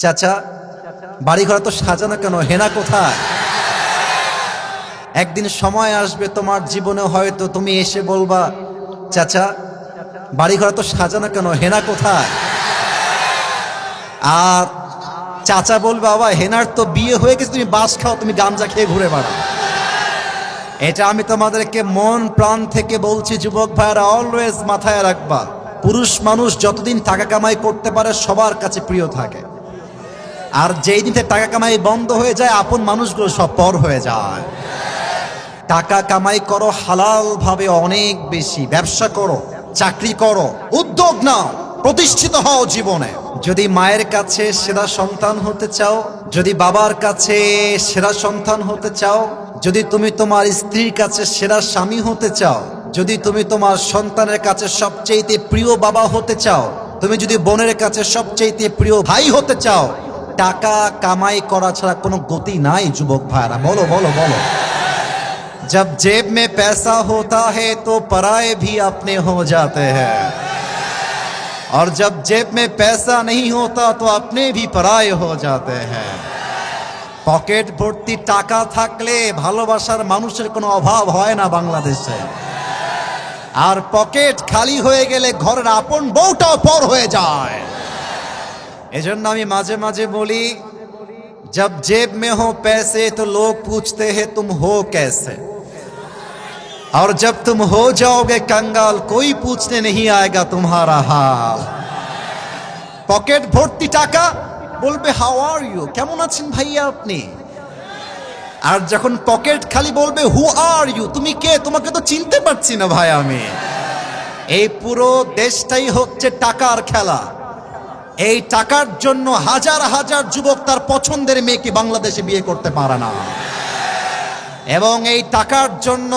চাচা বাড়ি ঘর তো সাজানো কেন, হেনা কোথায়? একদিন সময় আসবে তোমার জীবনে, হয়তো তুমি এসে বলবা, চাচা বাড়ি ঘর তো সাজানো কেন, হেনা কোথায়? আর চাচা বলবে, বাবা হেনার তো বিয়ে হয়ে গেছে, তুমি বাস খাও, তুমি গাঞ্জা খেয়ে ঘুরে বেড়াও। এটা আমি তোমাদেরকে মন প্রাণ থেকে বলছি, যুবক ভাইরা অলওয়েজ মাথায় রাখবা, পুরুষ মানুষ যতদিন টাকা কামাই করতে পারে সবার কাছে প্রিয় থাকে, আর যেই দিন টাকা কামাই বন্ধ হয়ে যায় আপন মানুষগুলো সব পর হয়ে যায়। টাকা কামাই করো হালাল ভাবে, অনেক বেশি ব্যবসা করো, চাকরি করো, উদ্যোগ নাও, প্রতিষ্ঠিত হও জীবনে। যদি মায়ের কাছে সেরা সন্তান হতে চাও, যদি বাবার কাছে সেরা সন্তান হতে চাও, যদি তুমি তোমার স্ত্রীর কাছে সেরা স্বামী হতে চাও, যদি তুমি তোমার সন্তানের কাছে সবচেয়ে প্রিয় বাবা হতে চাও, তুমি যদি বোনের কাছে সবচেয়ে প্রিয় ভাই হতে চাও, টাকা কামাই করা ছাড়া কোনো গতি নাই যুবক ভাইরা। বলো বলো বলো। जब जेब में पैसा होता है तो पराए भी अपने हो जाते हैं, और जब जेब में पैसा नहीं होता तो अपने भी पराए हो जाते हैं। পকেট ভর্তি টাকা থাকলে ভালোবাসার মানুষের কোনো অভাব হয় না বাংলাদেশে, আর পকেট খালি হয়ে গেলে ঘরের আপন বউটাও পর হয়ে যায়। এজন্য আমি মাঝে মাঝে বলি, जब जेब में हो पैसे तो लोग पूछते हैं तुम हो कैसे, और जब तुम हो जाओगे कंगाल कोई पूछने नहीं आएगा तुम्हारा हाल। পকেট ভর্তি টাকা, বলবে হাউ আর ইউ, কেমন আছেন ভাইয়া আপনি, আর যখন পকেট খালি বলবে হু আর ইউ, তুমি কে, তোমাকে তো চিনতে পারছি না ভাই আমি। এই পুরো দেশটাই হচ্ছে টাকার খেলা। এই টাকার জন্য হাজার হাজার যুবক তার পছন্দের মেয়েকে বাংলাদেশে বিয়ে করতে পারে না, এবং এই টাকার জন্য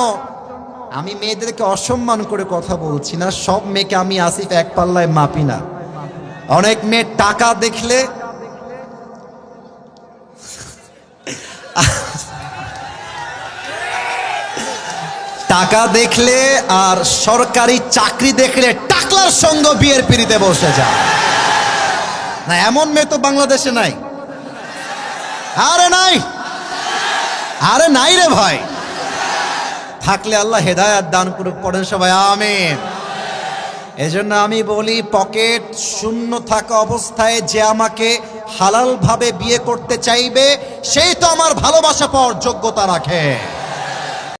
আমি মেয়েদেরকে অসম্মান করে কথা বলছি না, সব মেয়েকে আমি আসিফ এক পাল্লায় মাপি না। অনেক মেয়ে টাকা দেখলে টাকা দেখলে আর সরকারি চাকরি দেখলে টাকলার সঙ্গে বিয়ের পিড়িতে বসে যায় না, এমন মেয়ে তো বাংলাদেশে নাই। আরে নাই, আরে নাই রে ভাই, থাকলে আল্লাহ হেদায়েত দান করুক, পড়েন সবাই আমিন। এজন্য আমি বলি, পকেট শূন্য থাকা অবস্থায় যে আমাকে হালাল ভাবে বিয়ে করতে চাইবে সেই তো আমার ভালোবাসা পাওয়ার যোগ্যতা রাখে।